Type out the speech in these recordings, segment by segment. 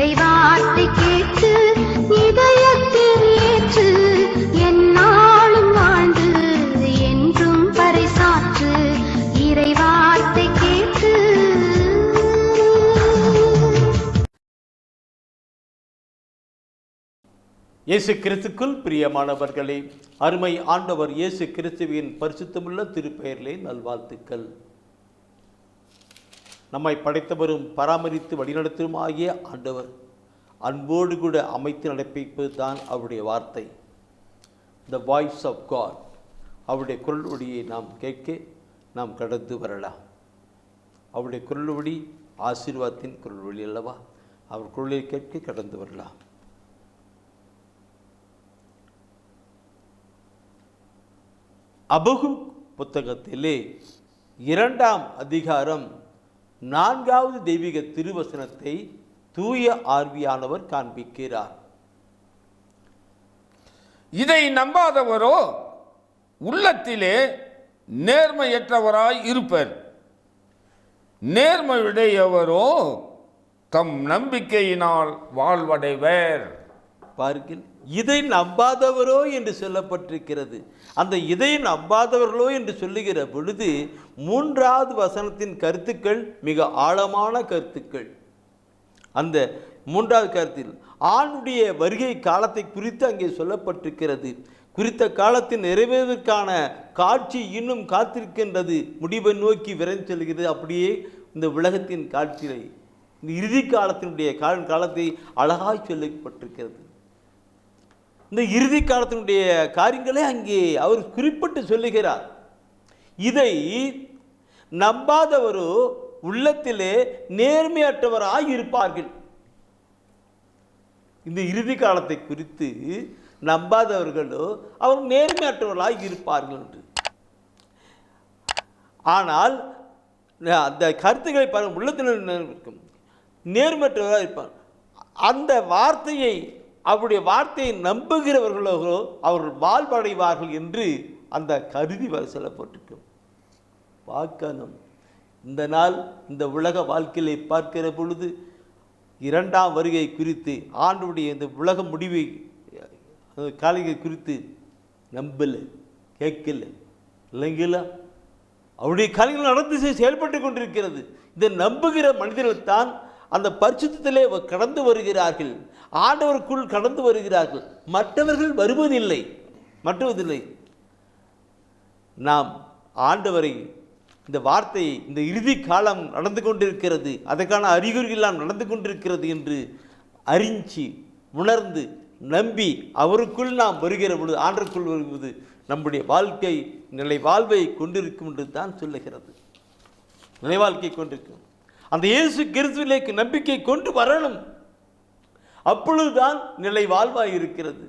இறைவார்த்தை கேட்டு இதயத்தில் ஏற்று என்னாலும் வாழ்ந்து என்றும் பறைசாற்று. இறைவார்த்தை கேட்டு. இயேசு கிறிஸ்துக்குள் பிரியமானவர்களே, அருமை ஆண்டவர் இயேசு கிறிஸ்துவின் பரிசுத்தமுள்ள திருப்பெயரிலே நல்வாழ்த்துக்கள். நம்மை படைத்தவரும் பராமரித்து வழிநடத்தும் ஆகிய ஆண்டவர் அன்போடு கூட அமைத்து நடப்பிப்பது தான் அவருடைய வார்த்தை, த வாய்ஸ் ஆஃப் காட். அவருடைய குரல் ஒளியை நாம் கேட்க நாம் கடந்து வரலாம். அவருடைய குரல் ஒளி ஆசீர்வாதத்தின் குரல் ஒளி அல்லவா? அவர் குரலை கேட்க கடந்து வரலாம். அபகு புத்தகத்திலே 2ஆம் அதிகாரம் 4வது தெய்வீக திருவசனத்தை தூய ஆவியானவர் காண்பிக்கிறார். இதை நம்பாதவரோ உள்ளத்திலே நேர்மையற்றவராய் இருப்பர், நேர்மையுடையவரோ தம் நம்பிக்கையினால் வாழ்வடைவர். பாருங்கள், இதை நம்பாதவரோ என்று சொல்லப்பட்டிருக்கிறது. அந்த இதை நம்பாதவர்களோ என்று சொல்லுகிற பொழுது 3வது வசனத்தின் கருத்துக்கள் மிக ஆழமான கருத்துக்கள். அந்த 3வது கருத்தில் ஆணுடைய வருகை காலத்தை குறித்து அங்கே சொல்லப்பட்டிருக்கிறது. குறித்த காலத்தின் நிறைவேறுவதற்கான காட்சி இன்னும் காத்திருக்கின்றது, முடிவை நோக்கி விரைந்து செல்கிறது. அப்படியே இந்த உலகத்தின் காட்சியை, இந்த இறுதி காலத்தினுடைய காலத்தை அழகாய் சொல்லப்பட்டிருக்கிறது. இந்த இறுதி காலத்தினுடைய காரியங்களை அங்கே அவர் குறிப்பிட்டு சொல்லுகிறார். இதை நம்பாதவரோ உள்ளத்திலே நேர்மையற்றவராய் இருப்பார்கள். இந்த இறுதி காலத்தை குறித்து நம்பாதவர்களோ அவர் நேர்மையற்றவர்களாய் இருப்பார்கள் என்று. ஆனால் அந்த கருத்துக்களை பாருங்கள், உள்ளத்தில் நேர்மையற்றவராக இருப்பார். அந்த வார்த்தையை, அவருடைய வார்த்தையை நம்புகிறவர்களோ அவர்கள் வாழ்வடைவார்கள் என்று அந்த கருதி சொல்லப்பட்டிருக்கும். பார்க்கணும், இந்த நாள் இந்த உலக வாழ்க்கையை பார்க்கிற பொழுது 2ஆம் வருகை குறித்து, ஆண்டுடைய இந்த உலக முடிவை காலையை குறித்து நம்பலை, கேட்கல, இல்லைங்களா? அவருடைய காரியங்கள் நடந்து செயல்பட்டு கொண்டிருக்கிறது. இதை நம்புகிற மனிதர்கள் தான் அந்த பரிசுத்தத்திலே கடந்து வருகிறார்கள், ஆண்டவருக்குள் கடந்து வருகிறார்கள். மற்றவர்கள் வருவதில்லை. நாம் ஆண்டவரை, இந்த வார்த்தையை, இந்த இறுதி காலம் நடந்து கொண்டிருக்கிறது, அதற்கான அறிகுறிகள்லாம் நடந்து கொண்டிருக்கிறது என்று அறிஞ்சு உணர்ந்து நம்பி அவருக்குள் நாம் வருகிற பொழுது, ஆண்டருக்குள் வருவது நம்முடைய வாழ்க்கை நிலை வாழ்வை கொண்டிருக்கும் என்று தான் சொல்லுகிறது. நிலை வாழ்க்கை கொண்டிருக்கும். அந்த இயேசு கிறிஸ்துவிலேக்கு நம்பிக்கை கொண்டு வரணும். அப்பொழுதுதான் நிலை வாழ்வாய் இருக்கிறது.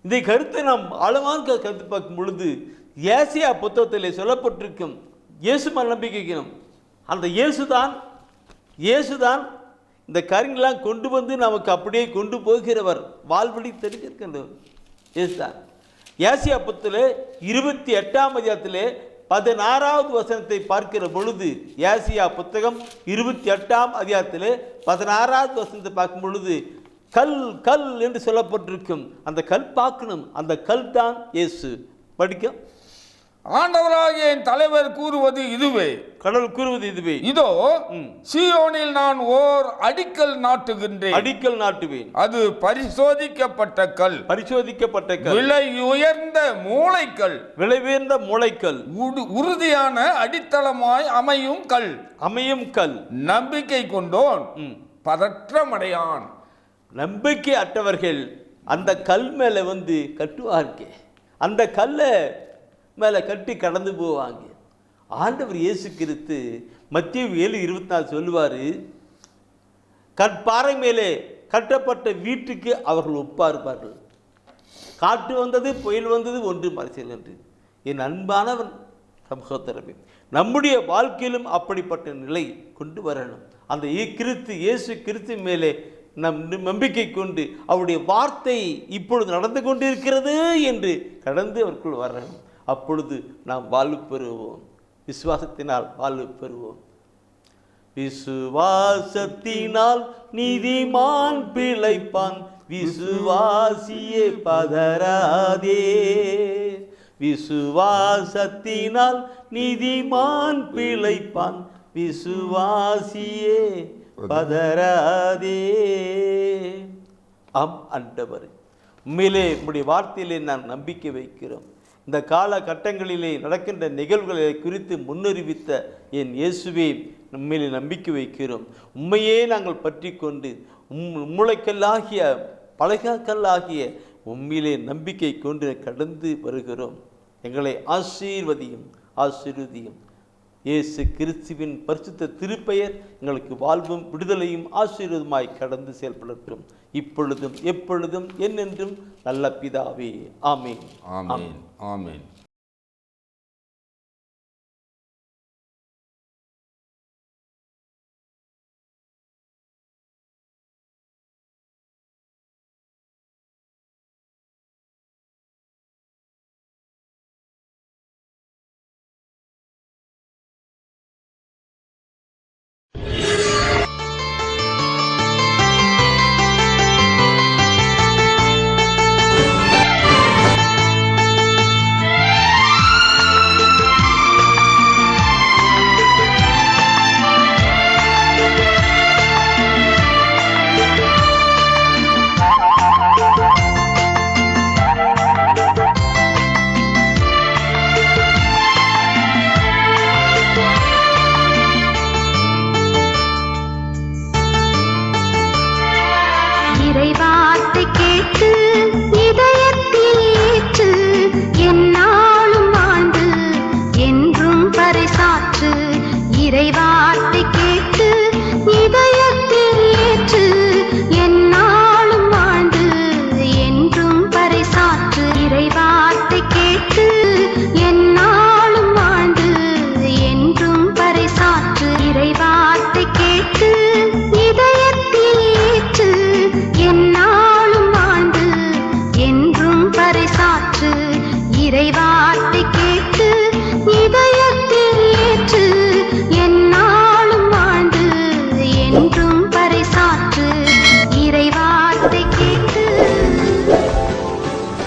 இந்த கருத்தை நாம் ஆழமான கருத்து பார்க்கும் பொழுது ஏசியா புத்தகத்திலே சொல்லப்பட்டிருக்கும் இயேசு நம்பிக்கைக்கணும். அந்த இயேசுதான் இந்த காரியங்களாம் கொண்டு வந்து நமக்கு அப்படியே கொண்டு போகிறவர், வாழ்வழி தெரிஞ்சிருக்கின்றவர் இயேசுதான். ஏசியா புத்தகத்திலே 28ஆம் அதிகாரத்திலே 16வது வசனத்தை பார்க்கிற பொழுது, ஏசியா புத்தகம் 28ஆம் அதிகாரத்திலே 16வது வசனத்தை பார்க்கும் பொழுது கல் கல் என்று சொல்லப்பட்டிருக்கும். அந்த கல் பார்க்கணும். அந்த கல் தான் இயேசு. படிக்க, ஆண்டவராகிய என் தலைவர் கூறுவது இதுவே, கடவுள் கூறுவது இதுவே, இதோ சீயோனில் நான் ஓர் அடிக்கல் நாட்டுகின்றேன், அடிக்கல் நாட்டுவேன், அது பரிசோதிக்கப்பட்ட கல், விலை உயர்ந்த மூளைக்கல், உறுதியான அடித்தளமாய் அமையும் கல், நம்பிக்கை கொண்டோன் பதற்றமடையான். நம்பிக்கை அற்றவர்கள் அந்த கல் மேலே வந்து கட்டுவார்கள், அந்த கல்லை மேலே கட்டி கடந்து போவாங்க. ஆண்டவர் இயேசு கிறிஸ்து மத்தேயு 7:24 சொல்லுவார், கற்பாறை மேலே கட்டப்பட்ட வீட்டுக்கு அவர்கள் ஒப்பாயிருப்பார்கள். காற்று வந்தது, புயல் வந்தது, ஒன்றும் அரசியல் என்று. என் அன்பானவன் சகோதரமே, நம்முடைய வாழ்க்கையிலும் அப்படிப்பட்ட நிலை கொண்டு வரணும். அந்த இயேசு கிறிஸ்து மேலே நம் நம்பிக்கை கொண்டு அவருடைய வார்த்தை இப்பொழுது நடந்து கொண்டிருக்கிறது என்று கடந்து அவருக்குள் வரணும். அப்பொழுது நாம் வாழ்வு பெறுவோம், விசுவாசத்தினால் வாழ்வு பெறுவோம். விசுவாசத்தினால் நீதிமான் பிழைப்பான், விசுவாசியே பதறாதே. விசுவாசத்தினால் நீதிமான் பிழைப்பான், விசுவாசியே பதறாதே. ஆம் ஆண்டவரே, உண்மையிலே உம்முடைய வார்த்தையிலே நான் நம்பிக்கை வைக்கிறோம். இந்த காலகட்டங்களிலே நடக்கின்ற நிகழ்வுகளை குறித்து முன்னறிவித்த என் இயேசுவே, உண்மையிலே நம்பிக்கை வைக்கிறோம். உண்மையே நாங்கள் பற்றி கொண்டு மூளைக்கல்லாகிய பலகக்கல்லாகிய உண்மையிலே நம்பிக்கை கொண்டு கடந்து வருகிறோம். எங்களை ஆசீர்வதியும், ஆசீர்வதியும். இயேசு கிறிஸ்துவின் பரிசுத்த திருப்பெயர் எங்களுக்கு வாழ்வும் விடுதலையும் ஆசீர்வாதமாய் கடந்து செயல்படட்டும், இப்பொழுதும் எப்பொழுதும் என்னென்றும். நல்ல பிதாவே, ஆமென். ஆமென். ஆமென். இறைவார்த்தை கேட்டு இதயத்தில் ஏற்று, எந்நாளும் வாழ்ந்து என்றும் பறைசாற்று. இறைவார்த்தை கேட்டு இதயத்தில் ஏற்று, எந்நாளும் வாழ்ந்து என்றும் பறைசாற்று. இறைவார்த்தை கேட்டு எந்நாளும் வாழ்ந்து என்றும் பறைசாற்று. இறைவார்த்தை கேட்டு இதயத்தில் ஏற்று, எந்நாளும் வாழ்ந்து என்றும் பறைசாற்று. இறைவார்த்தை